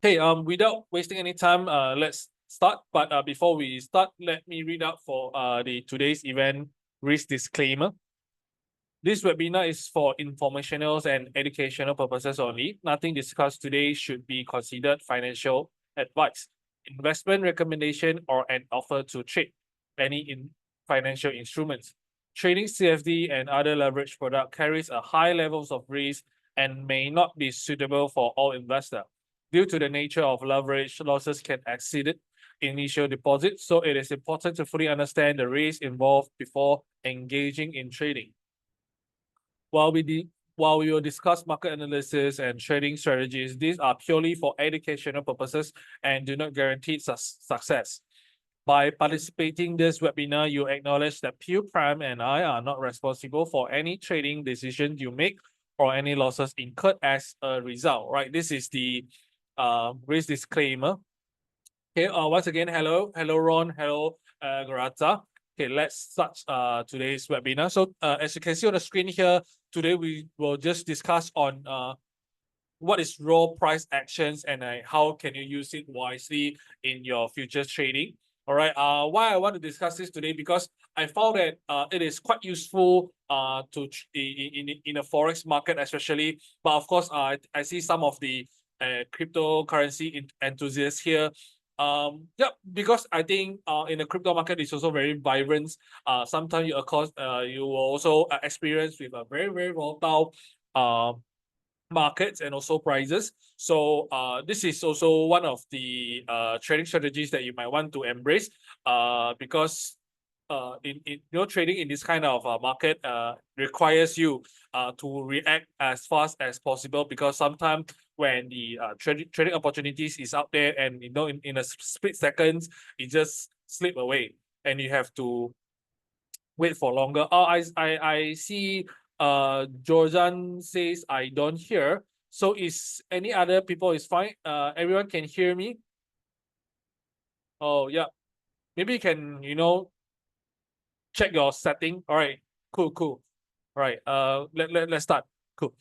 Hey, without wasting any time, let's start. But before we start, let me read out for the today's event risk disclaimer. This webinar is for informational and educational purposes only. Nothing discussed today should be considered financial advice, investment recommendation, or an offer to trade any financial instruments. Trading CFD and other leverage product carries a high levels of risk and may not be suitable for all investors. Due to the nature of leverage, losses can exceed initial deposit, so it is important to fully understand the risk involved before engaging in trading. While we will discuss market analysis and trading strategies, these are purely for educational purposes and do not guarantee success. By participating in this webinar, you acknowledge that Pew Prime and I are not responsible for any trading decisions you make or any losses incurred as a result, right? This is the risk disclaimer. Okay, once again, hello Ron, hello Garata. Okay, let's start today's webinar. So as you can see on the screen here, today we will just discuss on what is raw price actions and how can you use it wisely in your futures trading. All right. Why I want to discuss this today because I found that it is quite useful in a forex market especially. But of course, I see some of the cryptocurrency enthusiasts here. Yeah, because I think in the crypto market it's also very vibrant. Sometimes you of course you will also experience with a very volatile markets and also prices. So this is also one of the trading strategies that you might want to embrace because in trading in this kind of market requires you to react as fast as possible because sometimes when the trading opportunities is out there and in a split seconds it just slip away and you have to wait for longer. Oh, I see Georgian says I don't hear. So is any other people is fine? Everyone can hear me? Oh yeah. Maybe you can, check your setting. All right, cool. All right. Let's start. Cool.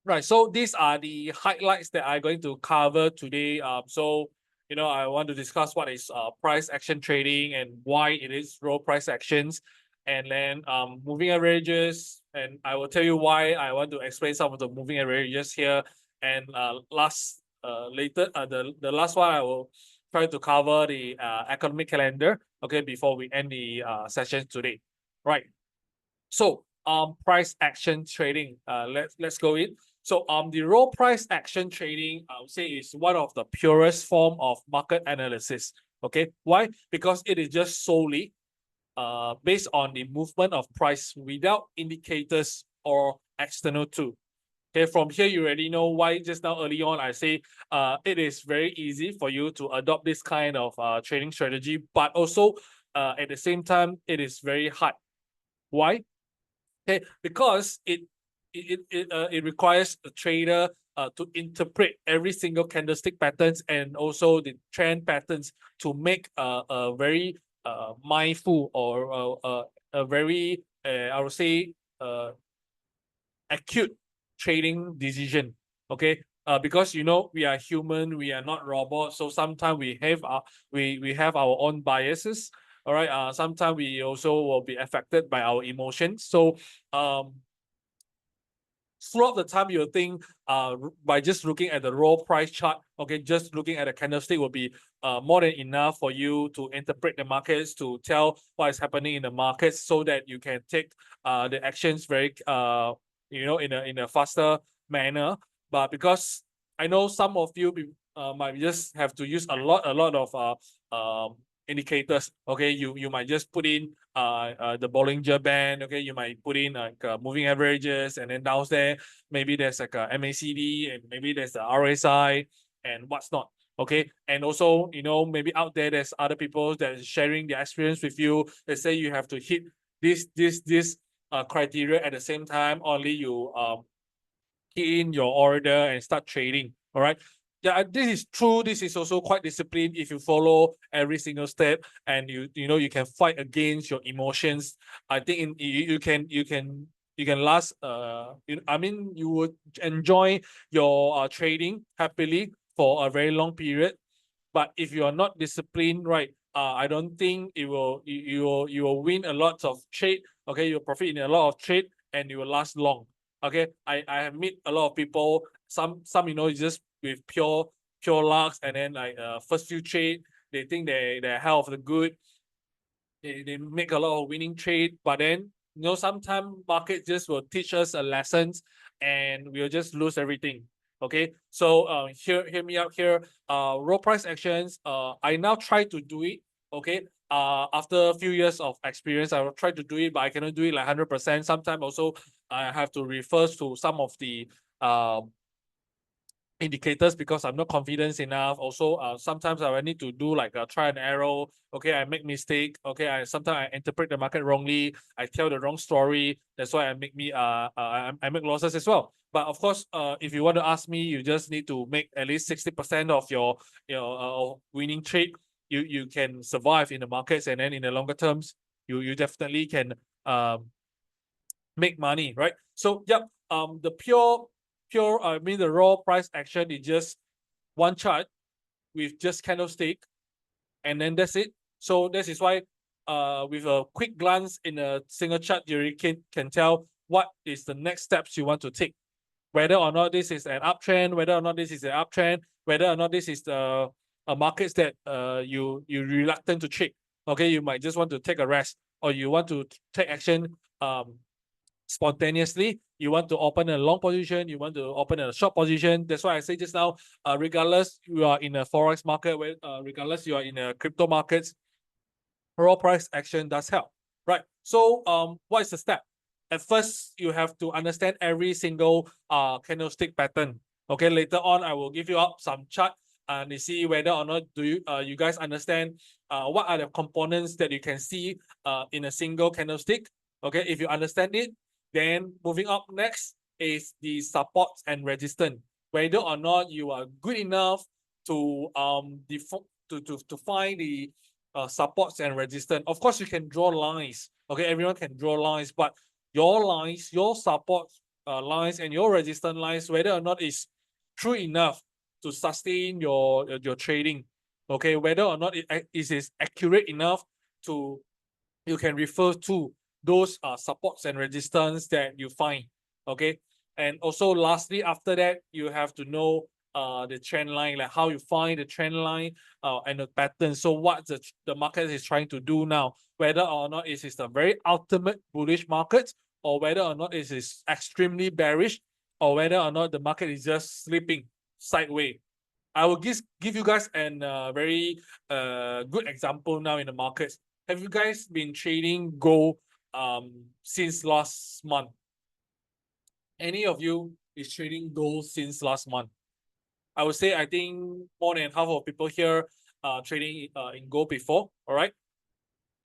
Right. So these are the highlights that I'm going to cover today. So I want to discuss what is price action trading and why it is raw price actions, and then moving averages, and I will tell you why I want to explain some of the moving averages here. And later the last one I will try to cover the economic calendar. Okay, before we end the session today. Right. So price action trading. Let's go in. So the raw price action trading, I would say, is one of the purest form of market analysis. Okay, why? Because it is just solely based on the movement of price without indicators or external tool. Okay, from here you already know why just now early on I say it is very easy for you to adopt this kind of trading strategy, but also at the same time it is very hard. Why? Okay, because it requires the trader to interpret every single candlestick patterns and also the trend patterns to make a very mindful or a very I would say acute trading decision. Okay, because we are human, we are not robots, so sometimes we have our own biases. All right, sometimes we also will be affected by our emotions. So throughout the time you'll think by just looking at the raw price chart, okay, just looking at a candlestick will be more than enough for you to interpret the markets, to tell what is happening in the markets so that you can take the actions very in a faster manner. But because I know some of you might just have to use a lot of indicators. Okay, you might just put in the Bollinger Band. Okay, you might put in like moving averages, and then down there maybe there's like a MACD, and maybe there's the RSI and what's not. Okay, and also maybe out there there's other people that is sharing their experience with you. They say you have to hit this criteria at the same time. Only you key in your order and start trading. All right. Yeah, this is true. This is also quite disciplined if you follow every single step and you can fight against your emotions. I think you can last I mean you would enjoy your trading happily for a very long period. But if you are not disciplined, right, I don't think it will you will win a lot of trade. Okay, you'll profit in a lot of trade and you will last long. Okay, I have met a lot of people. Some just with pure lucks, and then like first few trade they think they're hell of the good. They make a lot of winning trade, but then sometimes market just will teach us a lessons and we'll just lose everything. Okay, so hear me out here. Raw price actions. I now try to do it. Okay. After a few years of experience, I will try to do it, but I cannot do it like 100%. Sometimes also I have to refer to some of the indicators because I'm not confident enough. Also, sometimes I will need to do like a try and error. Okay, I make mistake. Okay, sometimes I interpret the market wrongly. I tell the wrong story. That's why I make losses as well. But of course, if you want to ask me, you just need to make at least 60% of your winning trade. You can survive in the markets, and then in the longer terms, you definitely can make money, right? So yeah, the the raw price action is just one chart with just candlestick, and then that's it. So this is why with a quick glance in a single chart, you can tell what is the next steps you want to take. Whether or not this is an uptrend, whether or not this is an uptrend, whether or not this is the markets that you reluctant to trade. Okay, you might just want to take a rest, or you want to take action spontaneously. You want to open a long position, you want to open a short position. That's why I say just now, regardless you are in a forex market, regardless you are in a crypto markets, raw price action does help, right? So what is the step? At first, you have to understand every single candlestick pattern. Okay, later on I will give you up some chart and you see whether or not do you guys understand what are the components that you can see in a single candlestick. Okay, if you understand it, then moving up next is the supports and resistance. Whether or not you are good enough to to find the supports and resistance. Of course, you can draw lines. Okay, everyone can draw lines, but your lines, your support lines, and your resistance lines, whether or not it's true enough to sustain your trading. Okay, whether or not it is accurate enough to you can refer to those supports and resistance that you find. Okay, and also lastly, after that, you have to know the trend line, like how you find the trend line and the pattern. So what the market is trying to do now, whether or not it is a very ultimate bullish market, or whether or not it is extremely bearish, or whether or not the market is just slipping sideways. I will give you guys an very good example now in the markets. Have you guys been trading gold since last month? Any of you is trading gold since last month? I would say I think more than half of people here trading in gold before. All right.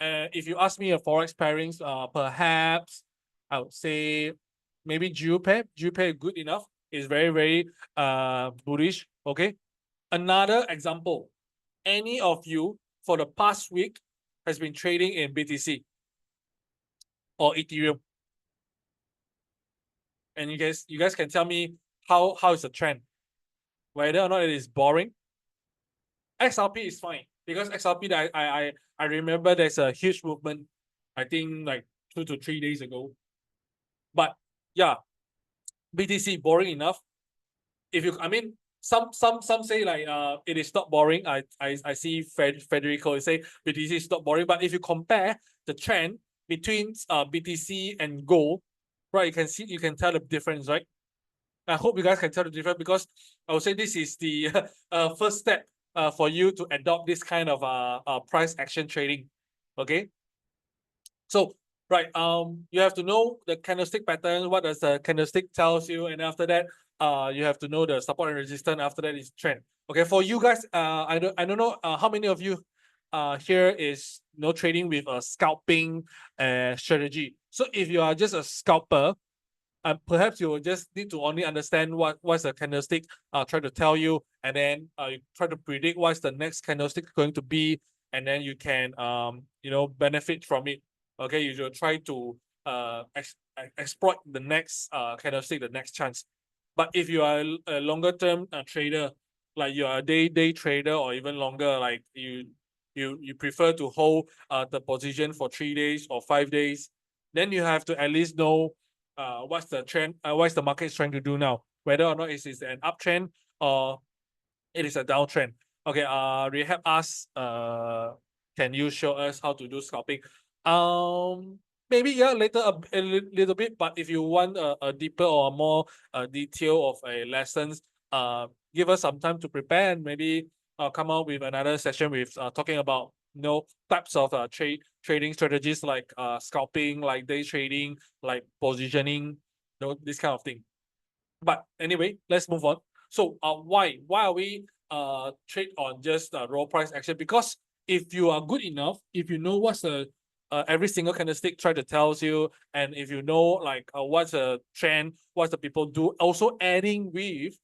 If you ask me a forex pairings, perhaps I would say maybe GBP. GBP good enough. It's very bullish. Okay. Another example. Any of you for the past week has been trading in BTC or Ethereum? And you guys can tell me how is the trend, whether or not it is boring. XRP is fine because XRP I remember there's a huge movement, I think like 2 to 3 days ago. But yeah, BTC boring enough. If you, I mean, some say like it is not boring. I see Federico say BTC is not boring, but if you compare the trend between BTC and gold, right, you can tell the difference, right? I hope you guys can tell the difference because I would say this is the first step for you to adopt this kind of price action trading. Okay. So right, you have to know the candlestick pattern. What does the candlestick tells you, and after that, you have to know the support and resistance. After that is trend. Okay, for you guys, I don't know how many of you here is trading with a scalping strategy. So if you are just a scalper, perhaps you will just need to only understand what's the candlestick try to tell you, and then you try to predict what's the next candlestick going to be, and then you can benefit from it. Okay, you should try to exploit the next candlestick, the next chance. But if you are a longer term trader, like you're a day trader or even longer, like you prefer to hold the position for 3 days or 5 days, then you have to at least know what's the trend, what's the market is trying to do now, whether or not it is an uptrend or it is a downtrend. Okay, Rehab asks, can you show us how to do scalping? Maybe yeah, later little bit, but if you want a deeper or a more detail of a lessons, give us some time to prepare and maybe come out with another session with talking about types of trading strategies like scalping, like day trading, like positioning, this kind of thing. But anyway, let's move on. So why are we trade on just raw price action? Because if you are good enough, if you know what's the every single candlestick try to tells you, and if you know like what's a trend, what the people do, also adding with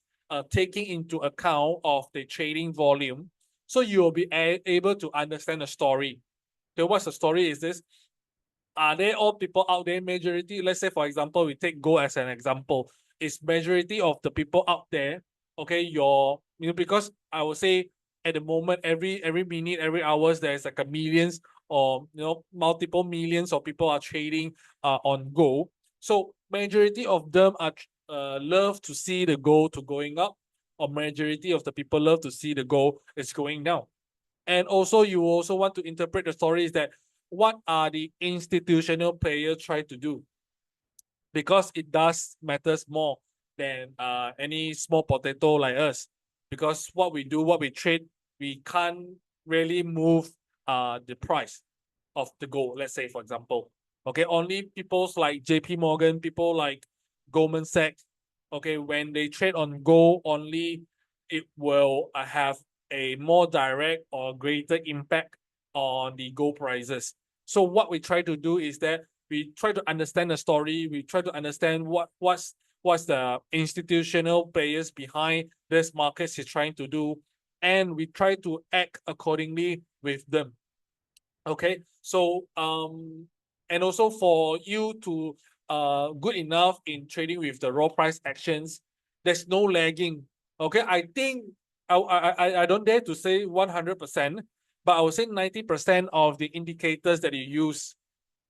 taking into account of the trading volume, so you will be able to understand the story. Okay, what's the story is this? Are there all people out there, majority, let's say for example, we take gold as an example, is majority of the people out there, okay, because I would say at the moment, every minute, every hours, there's like a millions or multiple millions of people are trading on gold. So majority of them are love to see the gold to going up, or majority of the people love to see the gold is going down. And also, you also want to interpret the story is that what are the institutional players try to do? Because it does matters more than any small potato like us. Because what we do, what we trade, we can't really move the price of the gold. Let's say, for example, okay, only people's like JP Morgan, people like Goldman Sachs, okay, when they trade on gold, only it will have a more direct or greater impact on the gold prices. So what we try to do is that we try to understand the story. We try to understand what's the institutional players behind this markets is trying to do, and we try to act accordingly with them. Okay, so and also for you to good enough in trading with the raw price actions, there's no lagging. Okay, I think I don't dare to say 100%, but I would say 90% of the indicators that you use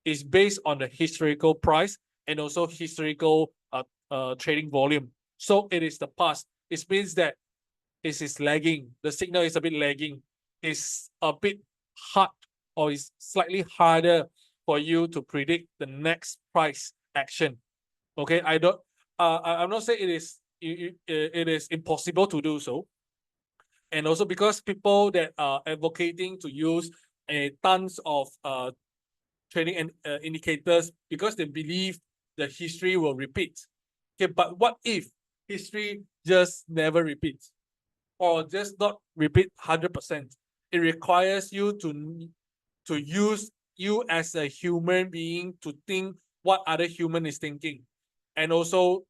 is based on the historical price and also historical trading volume. So it is the past. It means that it is lagging. The signal is a bit lagging. It's a bit hard, or it's slightly harder for you to predict the next price action. Okay, I don't. I'm not saying it is impossible to do so. And also because people that are advocating to use a tons of trading and indicators because they believe the history will repeat. Okay, but what if history just never repeats, or just not repeat 100%? It requires you to use you as a human being to think what other human is thinking, and also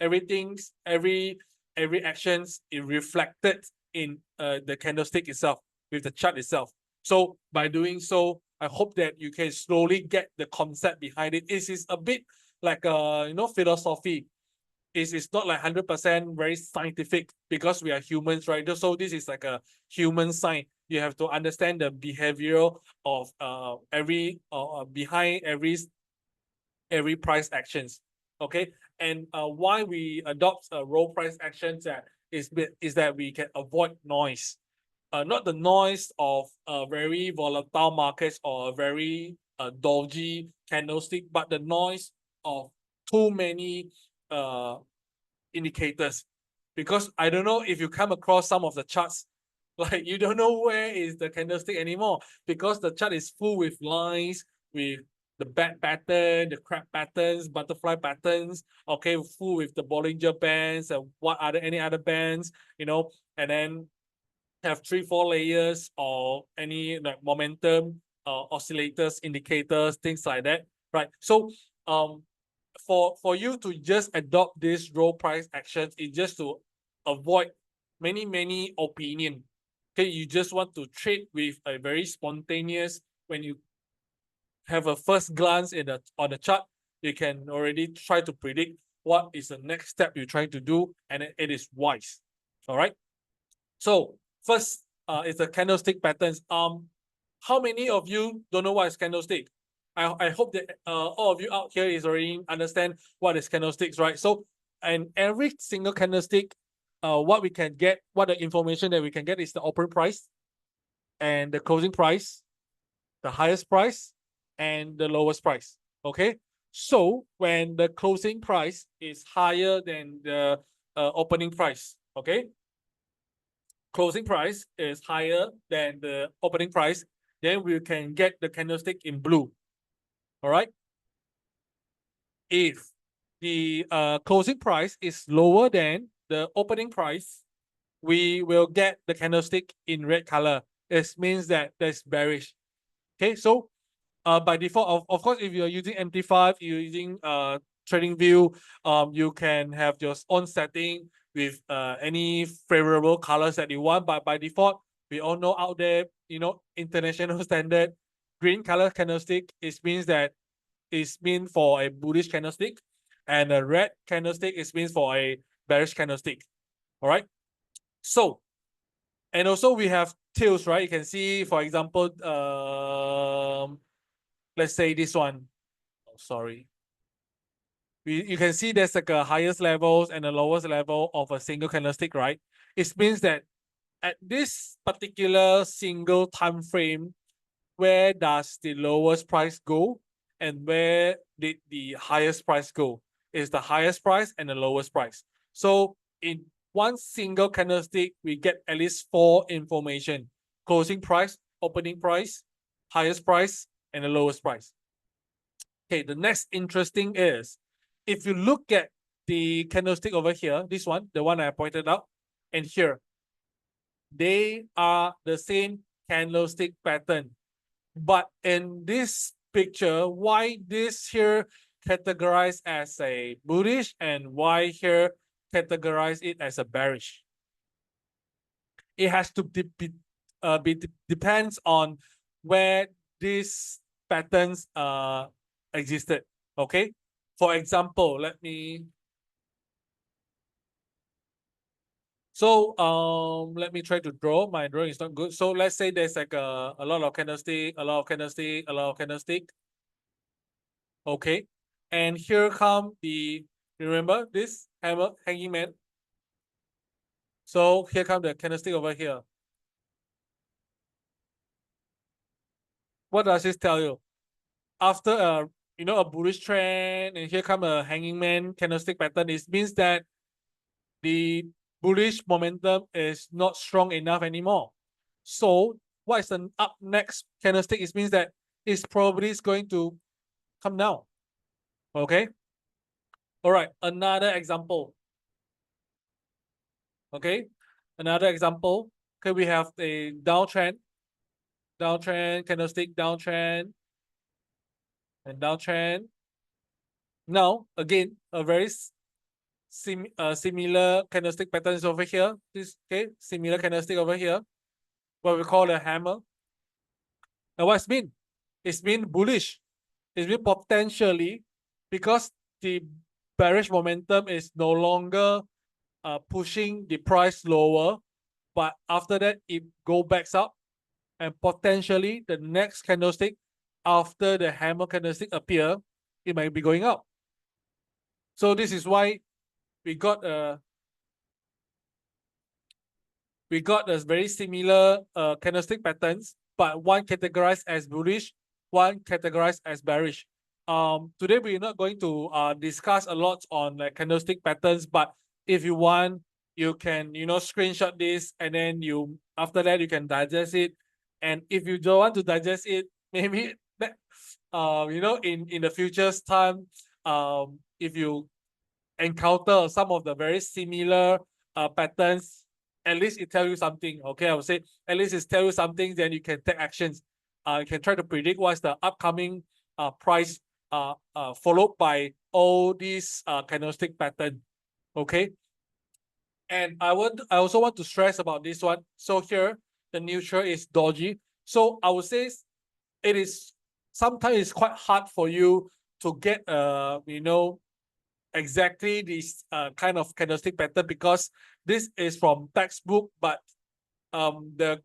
everything's every actions is reflected in the candlestick itself, with the chart itself. So by doing so, I hope that you can slowly get the concept behind it. It is a bit like philosophy. It's not like 100% very scientific because we are humans, right? So this is like a human sign. You have to understand the behavior of every behind every price actions. Okay, and why we adopt raw price actions is that we can avoid noise. Not the noise of very volatile markets or very dodgy candlestick, but the noise of too many uh, indicators. Because I don't know if you come across some of the charts, like you don't know where is the candlestick anymore, because the chart is full with lines, with the bat pattern, the crab patterns, butterfly patterns, okay, full with the Bollinger Bands and what other any other bands, and then have 3-4 layers or any like momentum oscillators, indicators, things like that, right? So for you to just adopt this raw price actions is just to avoid many opinion. Okay, you just want to trade with a very spontaneous. When you have a first glance on the chart, you can already try to predict what is the next step you're trying to do, and it is wise. All right. So first, is the candlestick patterns. How many of you don't know what is candlestick? I hope that all of you out here is already understand what is candlesticks, right? So, and every single candlestick, what we can get, what the information that we can get is the open price and the closing price, the highest price and the lowest price. Okay. So when the closing price is higher than the opening price, okay, closing price is higher than the opening price, then we can get the candlestick in blue. All right. If the closing price is lower than the opening price, we will get the candlestick in red color. It means that there's bearish. Okay, so by default, of course, if you're using MT5, you're using trading view, you can have your own setting with any favorable colors that you want. But by default, we all know out there, you know, international standard green color candlestick, it means that is mean for a bullish candlestick, and a red candlestick is means for a bearish candlestick. All right. So, and also we have tails, right? You can see, for example, let's say this one. Oh, sorry. You can see there's like a highest levels and the lowest level of a single candlestick, right? It means that at this particular single time frame, where does the lowest price go and where did the highest price go? Is the highest price and the lowest price. So in one single candlestick, we get at least 4 information: closing price, opening price, highest price, and the lowest price. Okay, the next interesting is, if you look at the candlestick over here, this one, the one I pointed out, and here, they are the same candlestick pattern. But in this picture, why this here categorized as a bullish and why here categorize it as a bearish? It has to depends on where these patterns existed. Okay, for example, let me try to draw. My drawing is not good. So let's say there's like a lot of candlestick, a lot of candlestick, a lot of candlestick. Okay, and here come the, remember this hammer hanging man. So here come the candlestick over here. What does this tell you? After a, you know, a bullish trend, and here come a hanging man candlestick pattern, it means that the bullish momentum is not strong enough anymore. So what is the up next candlestick? It means that it's probably going to come down. Okay. All right. Another example. Okay. Another example. Okay, we have a downtrend, candlestick, downtrend, and downtrend. Now, again, a very similar candlestick patterns over here. This, okay, similar candlestick over here, what we call a hammer. And what's mean? It's mean bullish. It's mean potentially, because the bearish momentum is no longer pushing the price lower, but after that it go backs up, and potentially the next candlestick after the hammer candlestick appear, it might be going up. So this is why we got a very similar candlestick patterns, but one categorized as bullish, one categorized as bearish. Today we're not going to discuss a lot on like candlestick patterns, but if you want, you can, you know, screenshot this, and then you, after that, you can digest it. And if you don't want to digest it, maybe you know, in the future's time, if you encounter some of the very similar patterns, at least it tell you something. Okay, I would say at least it tell you something, then you can take actions. You can try to predict what's the upcoming price followed by all these candlestick pattern. Okay, and I also want to stress about this one. So here the neutral is dodgy. So I would say it is sometimes it's quite hard for you to get you know, exactly this kind of candlestick pattern, because this is from textbook, but the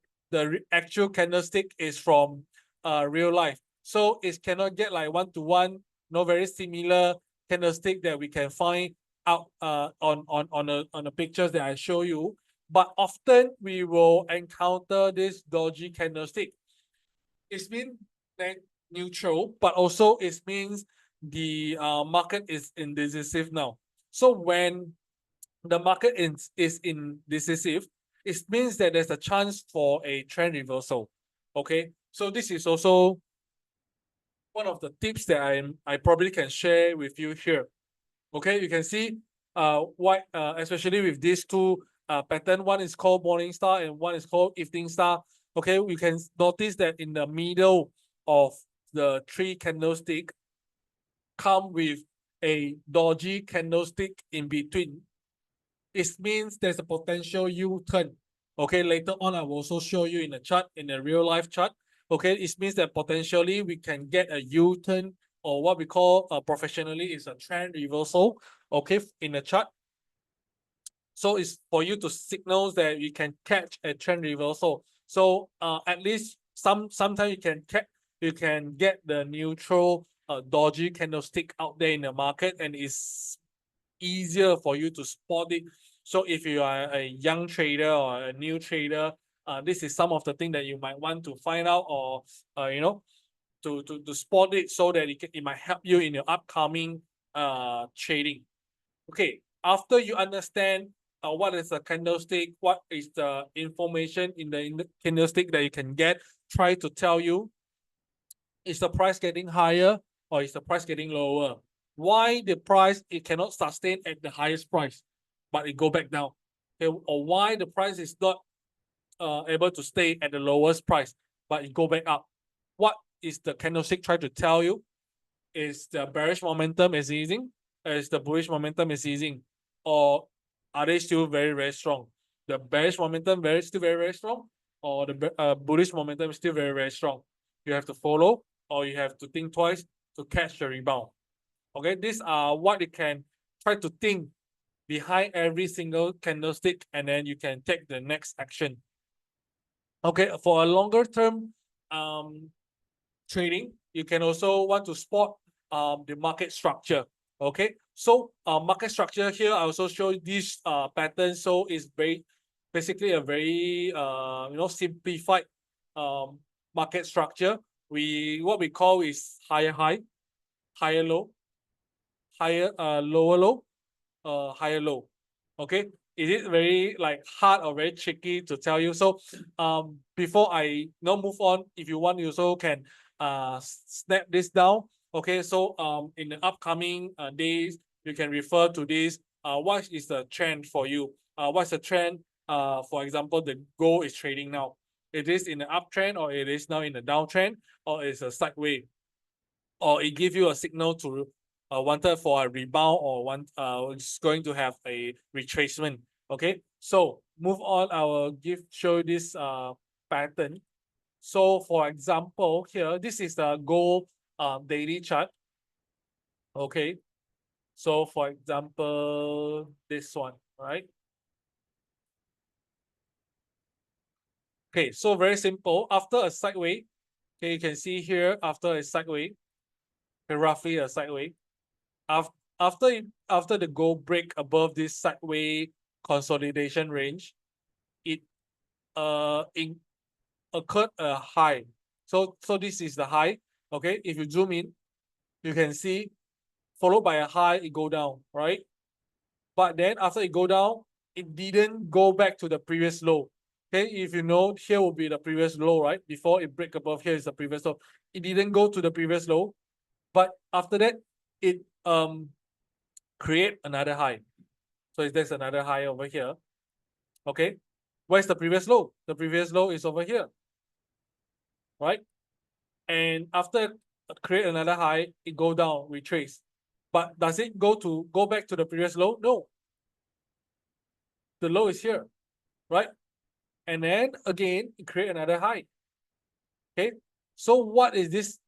actual candlestick is from real life. So it cannot get like one-to-one, no very similar candlestick that we can find out on the pictures that I show you. But often we will encounter this dodgy candlestick. It means that neutral, but also it means the market is indecisive now. So when the market is indecisive, it means that there's a chance for a trend reversal. Okay, so this is also one of the tips that I probably can share with you here. Okay, you can see why especially with these two pattern, one is called morning star and one is called evening star. Okay, you can notice that in the middle of the three candlestick come with a dodgy candlestick in between. It means there's a potential U-turn. Okay, later on I will also show you in the chart, in a real life chart. Okay, it means that potentially we can get a U-turn, or what we call professionally is a trend reversal. Okay, in the chart. So it's for you to signal that you can catch a trend reversal. So at least sometimes you can get the neutral dodgy candlestick out there in the market, and it's easier for you to spot it. So if you are a young trader or a new trader, this is some of the things that you might want to find out, or to spot it, so that it might help you in your upcoming trading. Okay, after you understand what is a candlestick, what is the information in the candlestick that you can get, try to tell you, is the price getting higher or is the price getting lower? Why the price it cannot sustain at the highest price, but it go back down? Okay, or why the price is not able to stay at the lowest price, but it go back up? What is the candlestick trying to tell you? Is the bearish momentum is easing? Is the bullish momentum is easing? Or are they still very, very strong? The bearish momentum still very, very strong, or the bullish momentum is still very, very strong? You have to follow, or you have to think twice to catch the rebound. Okay, these are what you can try to think behind every single candlestick, and then you can take the next action. Okay, for a longer term trading, you can also want to spot the market structure. Okay, so market structure here, I also show this pattern. So it's basically a very simplified market structure. What we call is higher high, higher low, higher lower low, higher low. Okay, is it very like hard or very tricky to tell you? So before I move on, if you want, you also can snap this down. Okay, so in the upcoming days, you can refer to this. What is the trend for you? What's the trend? For example, the gold is trading now. It is in the uptrend, or it is now in the downtrend, or it's a sideways, or it give you a signal to wanted for a rebound, or it's going to have a retracement. Okay, so move on. I will show you this pattern. So for example, here, this is the gold daily chart. Okay, so for example, this one, right? Okay, so very simple. After a sideways, okay, you can see here, after a sideways, okay, roughly a sideways, after the gold break above this sideways consolidation range, it occurred a high. So this is the high. Okay, if you zoom in, you can see followed by a high, it go down, right? But then after it go down, it didn't go back to the previous low. Okay, if you know, here will be the previous low, right? Before it break above, here is the previous low. It didn't go to the previous low, but after that, it create another high. So there's another high over here. Okay, where's the previous low? The previous low is over here, right? And after create another high, it go down, retrace. But does it go back to the previous low? No. The low is here, right? And then again, it create another high. Okay, so what is this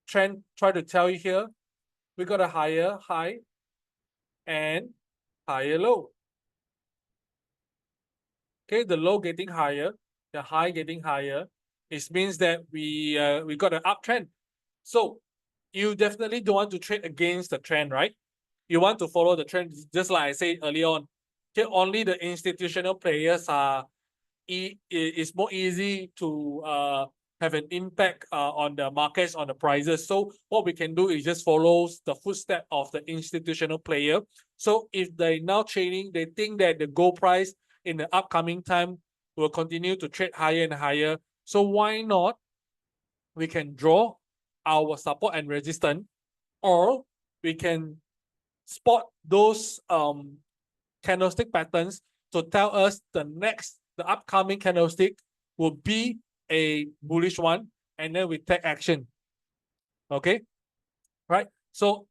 trend try to tell you here? We got a higher high and higher low. Okay, the low getting higher, the high getting higher, it means that we got an uptrend. So you definitely don't want to trade against the trend, right? You want to follow the trend, just like I said earlier on. Okay, only the institutional players are it's more easy to have an impact on the markets, on the prices. So what we can do is just follow the footstep of the institutional player. So if they now trading, they think that the gold price in the upcoming time will continue to trade higher and higher. So why not we can draw our support and resistance, or we can spot those candlestick patterns to tell us the upcoming candlestick will be a bullish one, and then we take action. Okay, right? So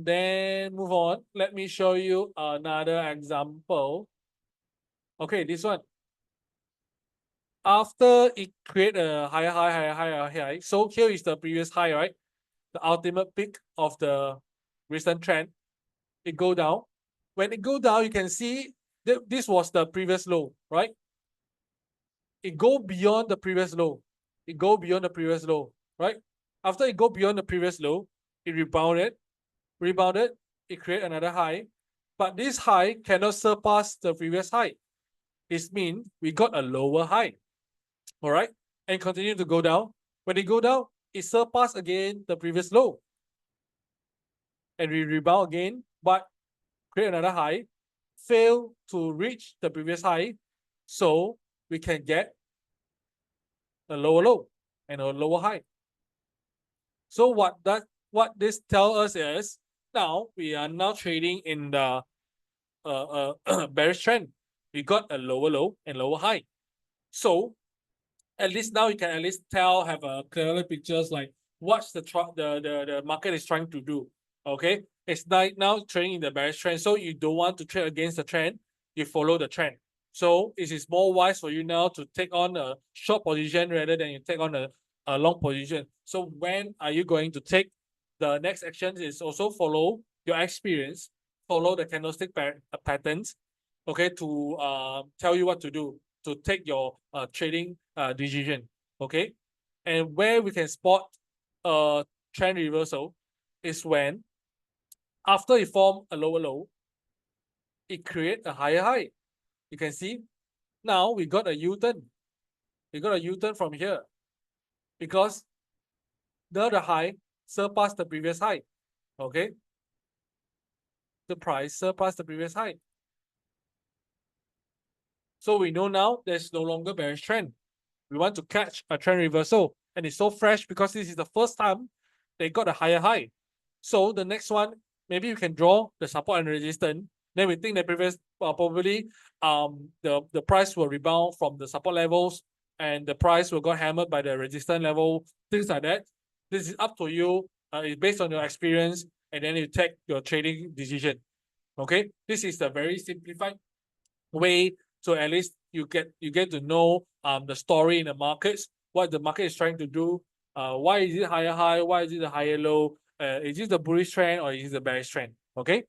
then move on. Let me show you another example. Okay, this one. After it create a higher high. So here is the previous high, right? The ultimate peak of the recent trend. It go down. When it go down, you can see that this was the previous low, right? It go beyond the previous low. It go beyond the previous low, right? After it go beyond the previous low, it rebounded, it create another high, but this high cannot surpass the previous high. It means we got a lower high, all right? And continue to go down. When it go down, it surpass again the previous low, and we rebound again, but create another high, fail to reach the previous high, so we can get a lower low and a lower high. So what this tell us is, now we are now trading in the bearish trend. We got a lower low and lower high. So at least now you can at least have a clearer pictures like what's the market is trying to do. Okay, it's like now trading in the bearish trend, so you don't want to trade against the trend, you follow the trend. So it is more wise for you now to take on a short position rather than you take on a long position. So when are you going to take the next action? Is also follow your experience, follow the candlestick patterns, okay, to tell you what to do, to take your trading decision. Okay, and where we can spot a trend reversal is when after it form a lower low, it create a higher high. You can see now we got a U-turn. We got a U-turn from here because the other high surpassed the previous high. Okay, the price surpassed the previous high. So we know now there's no longer bearish trend. We want to catch a trend reversal, and it's so fresh because this is the first time they got a higher high. So the next one, maybe you can draw the support and resistance. Then we think that previous probably the price will rebound from the support levels, and the price will get hammered by the resistance level, things like that. This is up to you. It's based on your experience, and then you take your trading decision. Okay, this is a very simplified way to at least you get to know the story in the markets, what the market is trying to do, why is it higher high, why is it a higher low, is it the bullish trend or is it the bearish trend? Okay.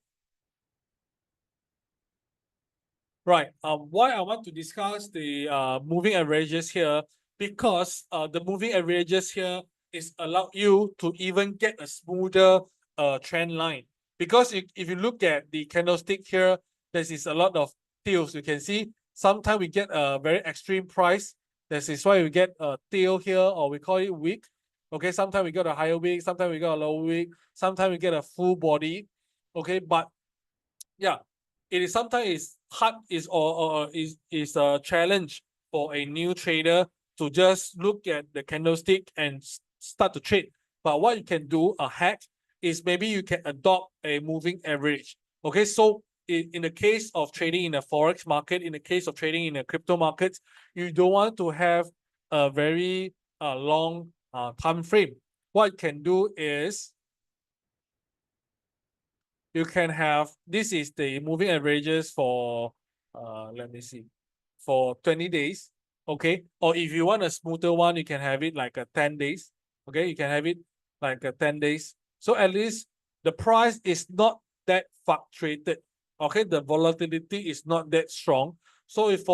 Right. Why I want to discuss the moving averages here, because the moving averages here is allow you to even get a smoother trend line. Because if you look at the candlestick here, there is a lot of tails. You can see sometimes we get a very extreme price. This is why we get a tail here, or we call it wick. Okay, sometimes we get a higher wick, sometimes we get a low wick, sometimes we get a full body. Okay, but yeah, it is sometimes hard is a challenge for a new trader to just look at the candlestick and start to trade. But what you can do, a hack, is maybe you can adopt a moving average. Okay, so in the case of trading in the forex market, in the case of trading in the crypto markets, you don't want to have a very long time frame. What you can do is you can have, this is the moving averages for let me see, for 20 days. Okay, or if you want a smoother one, you can have it like a 10 days. Okay, you can have it like a 10 days, so at least the price is not that fluctuated. Okay, the volatility is not that strong. So if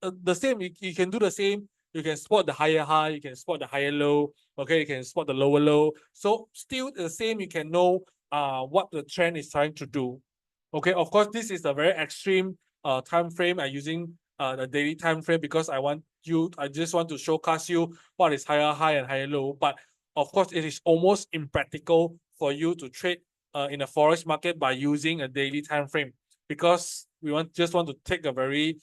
the same. You can do the same. You can spot the higher high. You can spot the higher low. Okay, you can spot the lower low. So still the same. You can know what the trend is trying to do. Okay, of course, this is a very extreme time frame. I'm using the daily time frame because I just want to showcase you what is higher high and higher low. But of course, it is almost impractical for you to trade in a forex market by using a daily time frame because just want to take a very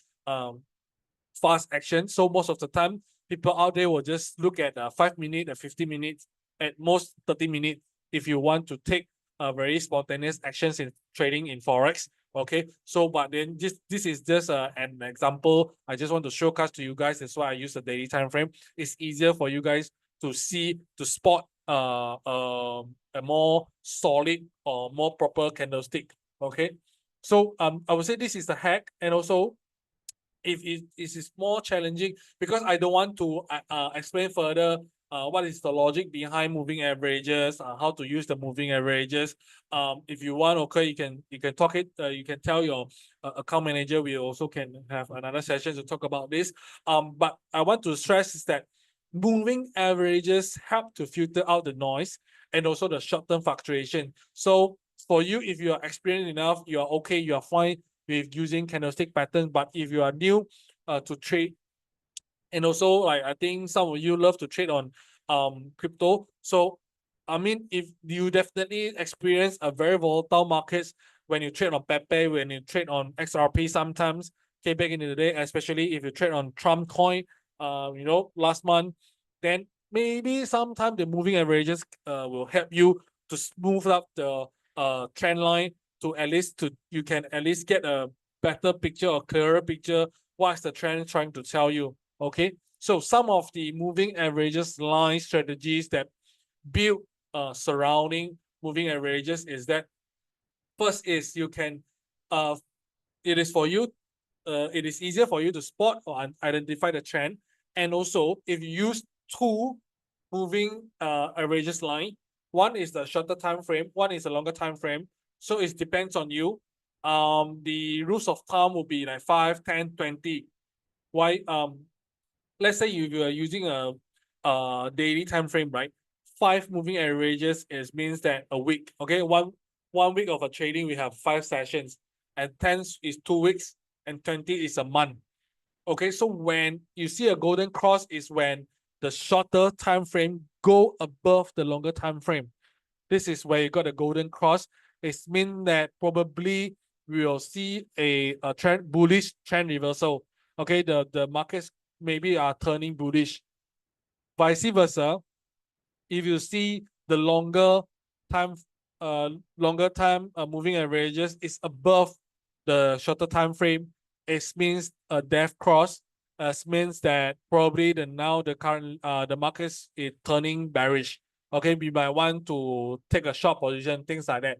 fast action. So most of the time, people out there will just look at 5 minutes, 50 minutes, at most 30 minutes. If you want to take very spontaneous actions in trading in forex, okay. So, but then this is just an example. I just want to showcase to you guys. That's why I use the daily time frame. It's easier for you guys to spot a more solid or more proper candlestick. Okay. So I would say this is the hack, and also if it is more challenging because I don't want to explain further what is the logic behind moving averages, how to use the moving averages. If you want, okay, you can talk it. You can tell your account manager. We also can have another session to talk about this. But I want to stress is that moving averages help to filter out the noise and also the short-term fluctuation. So for you, if you are experienced enough, you are okay, you are fine with using candlestick patterns. But if you are new to trade, and also like I think some of you love to trade on crypto. So I mean, if you definitely experience a very volatile markets when you trade on Pepe, when you trade on XRP sometimes, okay, back in the day, especially if you trade on Trump coin, last month, then maybe sometime the moving averages will help you to smooth up the trend line to at least you can at least get a better picture or clearer picture what's the trend trying to tell you. Okay, so some of the moving averages line strategies that build surrounding moving averages is that first is you can it is for you it is easier for you to spot or identify the trend. And also if you use two moving averages line, one is the shorter time frame, one is a longer time frame, so it depends on you. The rules of thumb will be like 5, 10, 20. Why let's say you are using a daily time frame, right? 5 moving averages is means that a week. Okay, one week of a trading we have 5 sessions, and 10 is 2 weeks, and 20 is a month. Okay, so when you see a golden cross is when the shorter time frame go above the longer time frame. This is where you got a golden cross. It means that probably we will see a bullish trend reversal. Okay, the markets maybe are turning bullish. Vice versa, if you see the time longer time moving averages is above the shorter time frame, it means a death cross. Means that probably the markets is turning bearish. Okay, we might want to take a short position, things like that.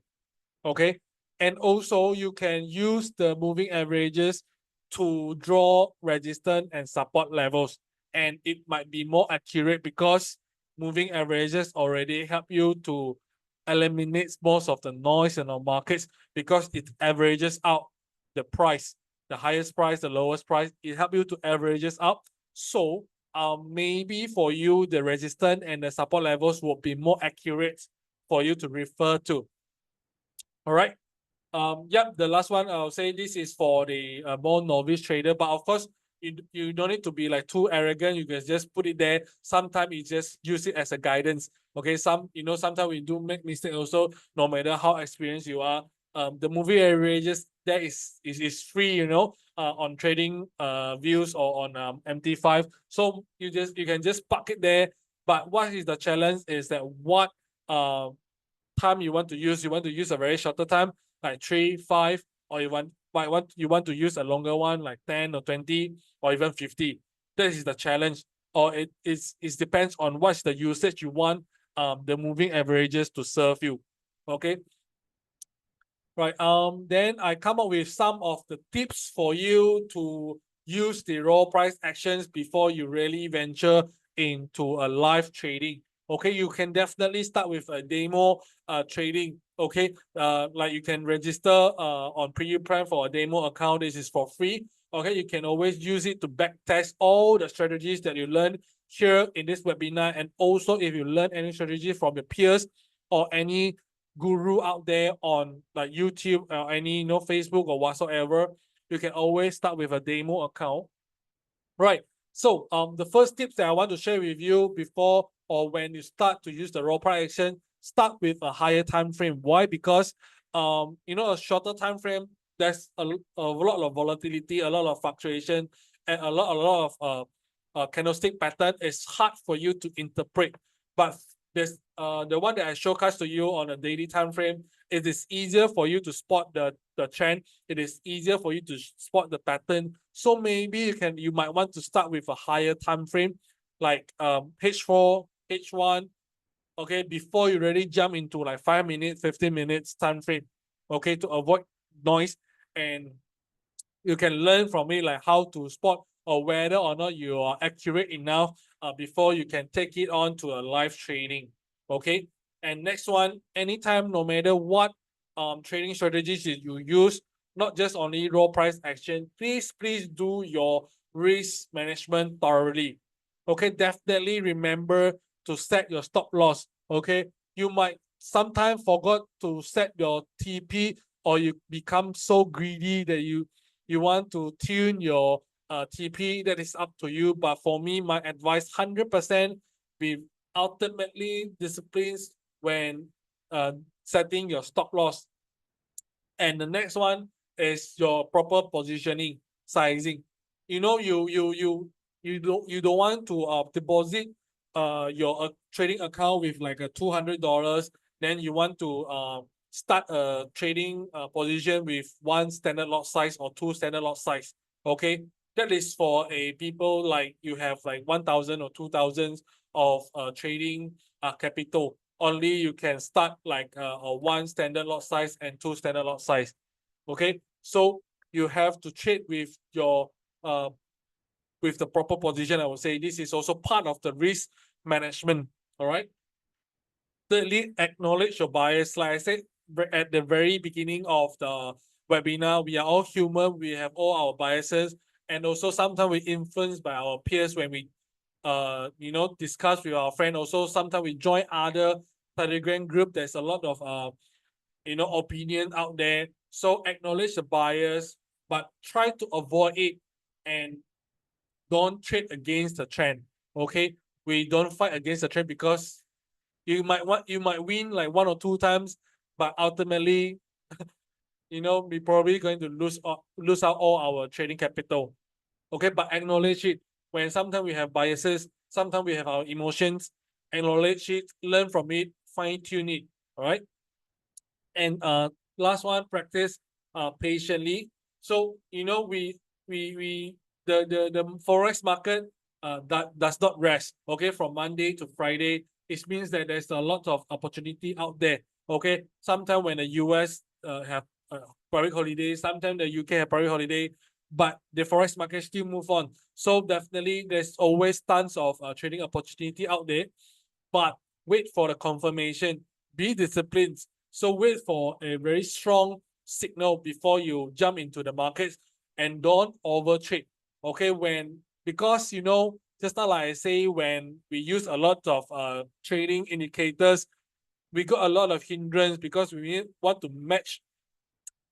Okay, and also you can use the moving averages to draw resistance and support levels, and it might be more accurate because moving averages already help you to eliminate most of the noise in the markets because it averages out the price, the highest price, the lowest price. It helps you to averages out. So maybe for you the resistance and the support levels will be more accurate for you to refer to. All right. Yep, the last one I'll say this is for the more novice trader, but of course you don't need to be like too arrogant. You can just put it there. Sometimes you just use it as a guidance. Okay, sometimes we do make mistakes also, no matter how experienced you are. The movie averages that is free, on trading views or on MT5. So you can just park it there. But what is the challenge is that what time you want to use. You want to use a very shorter time, like 3, 5, or you want to use a longer one, like 10 or 20, or even 50. This is the challenge. Or it depends on what's the usage you want the moving averages to serve you. Okay. Right. Then I come up with some of the tips for you to use the raw price actions before you really venture into a live trading. Okay, you can definitely start with a demo trading. Okay, like you can register on Preview Prime for a demo account. This is for free. Okay, you can always use it to back test all the strategies that you learn here in this webinar. And also if you learn any strategy from your peers or any guru out there on like YouTube or any Facebook or whatsoever, you can always start with a demo account. Right. So the first tips that I want to share with you before or when you start to use the role price action, start with a higher time frame. Why? Because a shorter time frame, there's a lot of volatility, a lot of fluctuation, and a lot of candlestick pattern. It's hard for you to interpret. But there's the one that I showcased to you on a daily time frame. It is easier for you to spot the trend. It is easier for you to spot the pattern. So maybe you might want to start with a higher time frame, like H4, H1, okay, before you really jump into like 5 minutes, 15 minutes time frame, okay, to avoid noise. And you can learn from it like how to spot or whether or not you are accurate enough before you can take it on to a live trading. Okay. And next one, anytime, no matter what trading strategies you use, not just only raw price action, please do your risk management thoroughly. Okay, definitely remember to set your stop loss. Okay, you might sometimes forgot to set your TP, or you become so greedy that you want to tune your TP. That is up to you. But for me, my advice 100% be ultimately disciplines when setting your stop loss. And the next one is your proper positioning, sizing. You don't want to deposit your trading account with like a $200. Then you want to start a trading position with one standard lot size or two standard lot size. Okay, that is for a people like you have like 1,000 or 2,000 of trading capital. Only you can start like a one standard lot size and two standard lot size. Okay, so you have to trade with your with the proper position. I would say this is also part of the risk management. All right. Thirdly, acknowledge your bias. Like I said at the very beginning of the webinar, we are all human. We have all our biases, and also sometimes we influenced by our peers when we discuss with our friend. Also, sometimes we join other Telegram group. There's a lot of opinion out there. So acknowledge the bias, but try to avoid it and don't trade against the trend. Okay, we don't fight against the trend because you might win like 1 or 2 times, but ultimately, we probably going to lose out all our trading capital. Okay, but acknowledge it. When sometimes we have biases, sometimes we have our emotions. Acknowledge it, learn from it, fine tune it. All right. And last one, practice patiently. So we the forex market that does not rest. Okay, from Monday to Friday, it means that there's a lot of opportunity out there. Okay, sometimes when the US have public holiday, sometimes the UK have public holiday, but the forex market still move on. So definitely, there's always tons of trading opportunity out there, but wait for the confirmation. Be disciplined. So wait for a very strong signal before you jump into the markets, and don't overtrade. Okay, because just not like I say, when we use a lot of trading indicators, we got a lot of hindrance because want to match.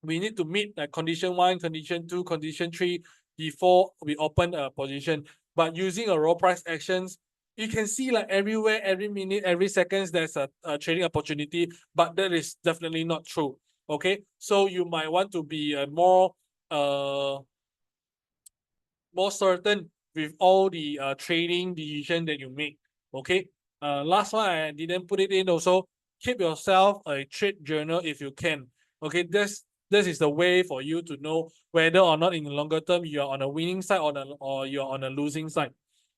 We need to meet like condition 1, condition 2, condition 3 before we open a position. But using a raw price actions, you can see like everywhere, every minute, every seconds, there's a trading opportunity, but that is definitely not true. Okay, so you might want to be more certain with all the trading decision that you make. Okay. Last one, I didn't put it in also. Keep yourself a trade journal if you can. Okay, this is the way for you to know whether or not in the longer term you are on a winning side or you're on a losing side.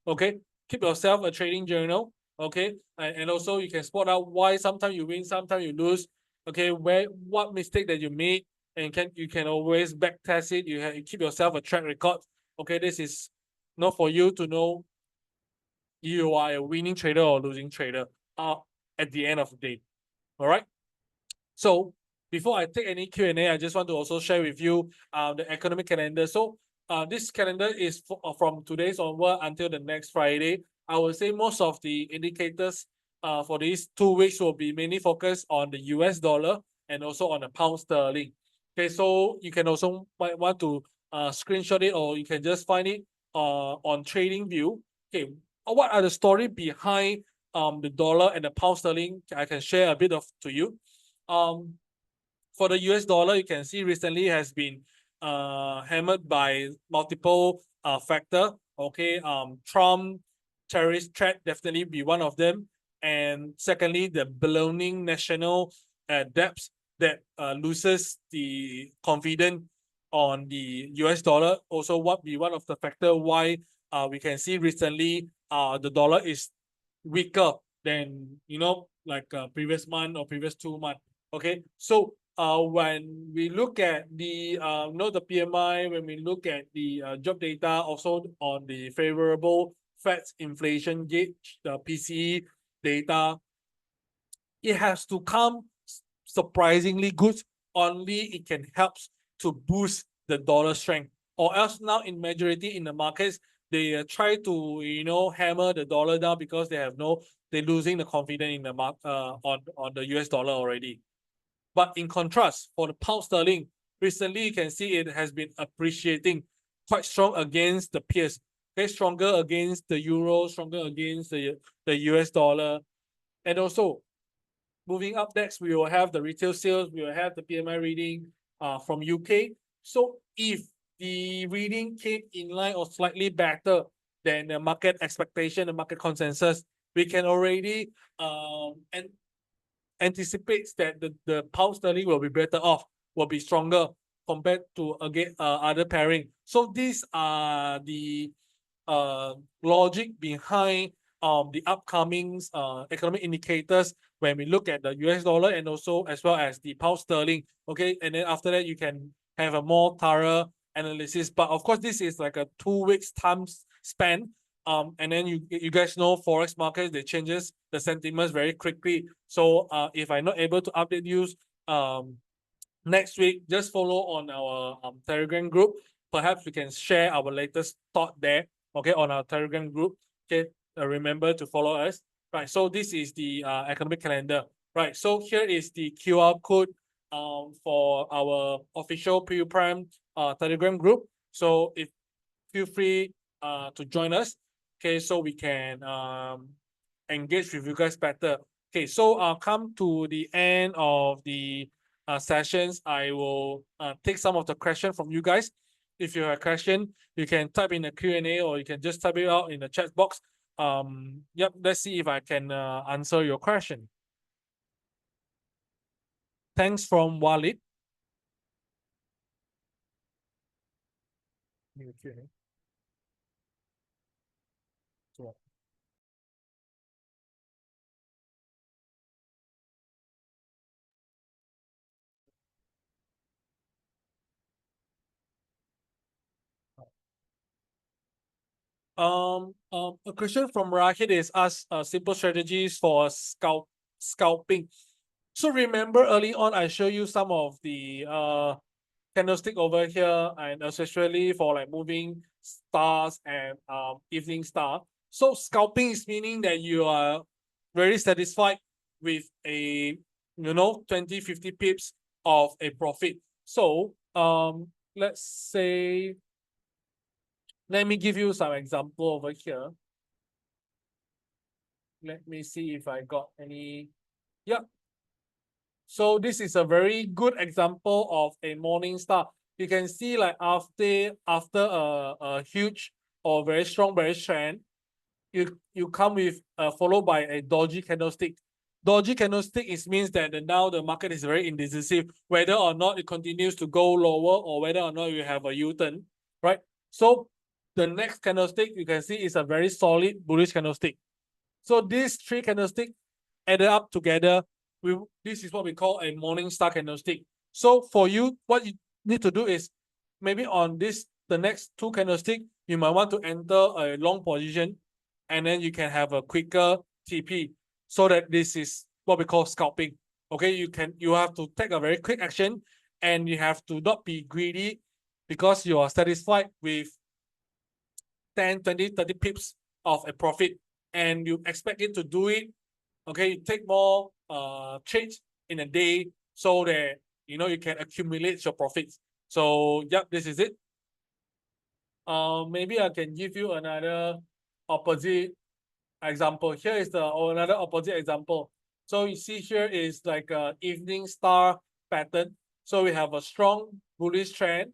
Okay, keep yourself a trading journal. Okay, and also you can spot out why sometimes you win, sometimes you lose. Okay, what mistake that you made, and you can always back test it. You keep yourself a track record. Okay, this is not for you to know you are a winning trader or losing trader at the end of the day. All right. So before I take any Q&A, I just want to also share with you the economic calendar. So this calendar is from today's onward until the next Friday. I would say most of the indicators for these 2 weeks will be mainly focused on the US dollar and also on the pound sterling. Okay, so you can also might want to screenshot it, or you can just find it on Trading View. Okay, what are the story behind the dollar and the pound sterling? I can share a bit of to you. For the US dollar, you can see recently has been hammered by multiple factor. Okay, Trump terrorist threat definitely be one of them, and secondly, the ballooning national debts that loses the confidence on the US dollar. Also, what be one of the factor why we can see recently the dollar is weaker than like previous month or previous 2 months. Okay, so when we look at the the PMI, when we look at the job data, also on the favorable Fed's inflation gauge, the PCE data, it has to come surprisingly good. Only it can help to boost the dollar strength, or else now in majority in the markets they try to hammer the dollar down because they're losing the confidence in the on the US dollar already. But in contrast, for the pound sterling, recently you can see it has been appreciating quite strong against the peers. Okay, stronger against the euro, stronger against the US dollar. And also, moving up next, we will have the retail sales, we will have the PMI reading from UK. So if the reading came in line or slightly better than the market expectation, the market consensus, we can already and anticipates that the pound sterling will be better off, will be stronger compared to other pairing. So these are the logic behind the upcoming economic indicators when we look at the US dollar and also as well as the pound sterling. Okay, and then after that you can have a more thorough analysis. But of course, this is like a 2 weeks time span. And then you guys know forex markets, they changes the sentiments very quickly. So if I'm not able to update you next week, just follow on our Telegram group. Perhaps we can share our latest thought there. Okay, on our Telegram group. Okay, remember to follow us. Right. So this is the economic calendar. Right. So here is the QR code for our official PU Prime Telegram group. So if feel free to join us. Okay, so we can engage with you guys better. Okay, so come to the end of the sessions, I will take some of the questions from you guys. If you have a question, you can type in the Q&A or you can just type it out in the chat box. Yep, let's see if I can answer your question. Thanks from Walid. Q&A. A question from Rahid is ask simple strategies for scalping. So remember early on, I show you some of the candlestick over here, and especially for like moving stars and evening star. So scalping is meaning that you are very satisfied with a 20, 50 pips of a profit. So let's say, let me give you some example over here. Let me see if I got any. Yep. So this is a very good example of a morning star. You can see like after a huge or very strong bearish trend, you come with followed by a dodgy candlestick. Dodgy candlestick means that now the market is very indecisive whether or not it continues to go lower or whether or not you have a U-turn, right? So the next candlestick you can see is a very solid bullish candlestick. So these three candlesticks added up together, this is what we call a morning star candlestick. So for you, what you need to do is maybe on the next two candlesticks, you might want to enter a long position, and then you can have a quicker TP, so that this is what we call scalping. Okay, you have to take a very quick action, and you have to not be greedy, because you are satisfied with 10, 20, 30 pips of a profit and you expect it to do it, okay, you take more trades in a day so that you know you can accumulate your profits. So yep, this is it. Maybe I can give you another opposite example. Here is another opposite example. So you see here is like a evening star pattern. So we have a strong bullish trend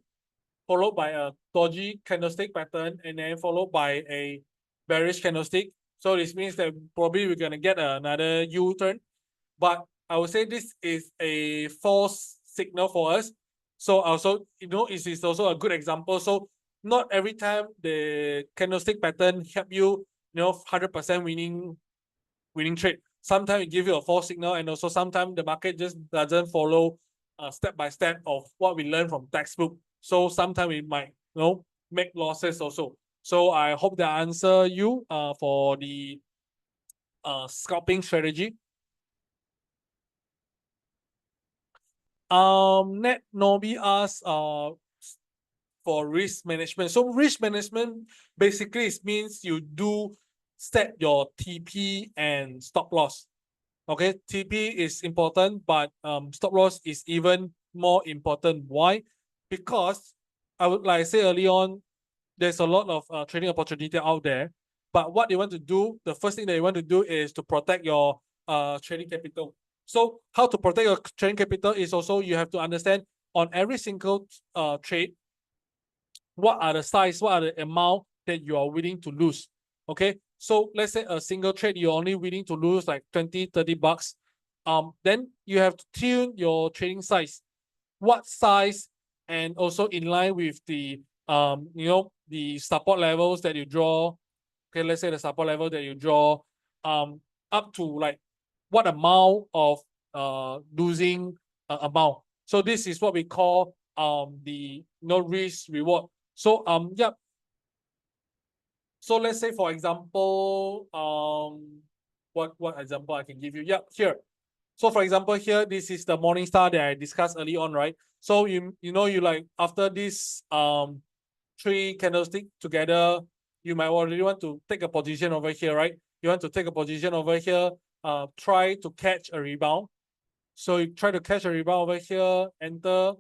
followed by a dodgy candlestick pattern and then followed by a bearish candlestick. So this means that probably we're gonna get another U-turn. But I would say this is a false signal for us. So also, you know, it is also a good example. So not every time the candlestick pattern help you, you know, 100% winning trade. Sometimes it give you a false signal, and also sometimes the market just doesn't follow step by step of what we learned from textbook. So sometimes we might, you know, make losses also. So I hope that I answer you for the scalping strategy. Net Nobi asks for risk management. So risk management basically it means you do set your TP and stop loss. Okay, TP is important, but stop loss is even more important. Why? Because I would like say early on, there's a lot of trading opportunity out there. But what you want to do, the first thing that you want to do is to protect your trading capital. So how to protect your trading capital is also you have to understand on every single trade, what are the size, what are the amount that you are willing to lose. Okay, so let's say a single trade you're only willing to lose like 20, 30 bucks. Then you have to tune your trading size. What size, and also in line with the you know, the support levels that you draw. Okay, let's say the support level that you draw, up to like what amount of losing amount. So this is what we call the risk reward. So yeah. So let's say for example, what example I can give you? Yeah, here. So for example, here this is the morning star that I discussed early on, right? So you know, you like after this three candlestick together, you might already want to take a position over here, right? You want to take a position over here, try to catch a rebound. So you try to catch a rebound over here, enter,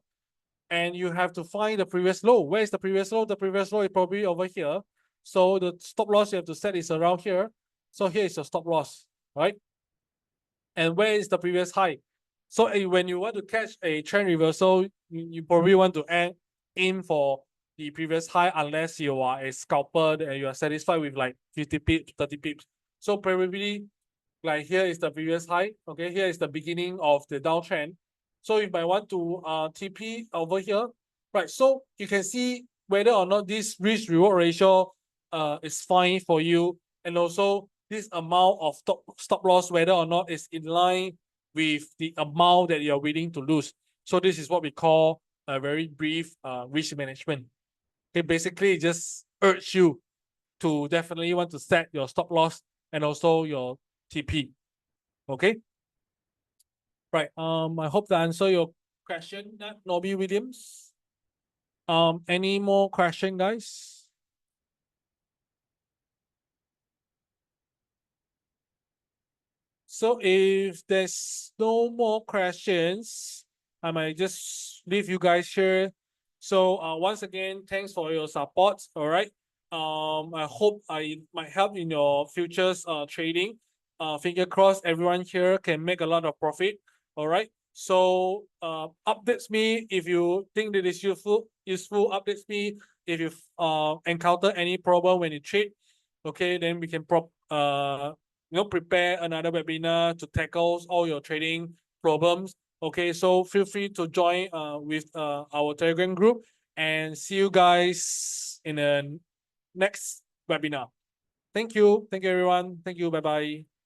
and you have to find the previous low. Where is the previous low? The previous low is probably over here. So the stop loss you have to set is around here. So here is your stop loss, right? And where is the previous high? So when you want to catch a trend reversal, you probably want to aim for the previous high unless you are a scalper and you are satisfied with like 50 pips, 30 pips. So probably like here is the previous high. Okay, here is the beginning of the downtrend. So if I want to TP over here, right? So you can see whether or not this risk reward ratio is fine for you, and also this amount of stop loss, whether or not is in line with the amount that you're willing to lose. So this is what we call a very brief risk management. Okay, basically it just urge you to definitely want to set your stop loss and also your TP. Okay. Right. I hope that answer your question, Nobby Williams. Any more question, guys? So if there's no more questions, I might just leave you guys here. So once again, thanks for your support. All right. I hope I might help in your futures trading. Finger crossed, everyone here can make a lot of profit. All right. So updates me if you think that is useful. Updates me if you encounter any problem when you trade. Okay, then we can prepare another webinar to tackle all your trading problems. Okay, so feel free to join with our Telegram group, and see you guys in the next webinar. Thank you. Thank you, everyone. Thank you. Bye-bye.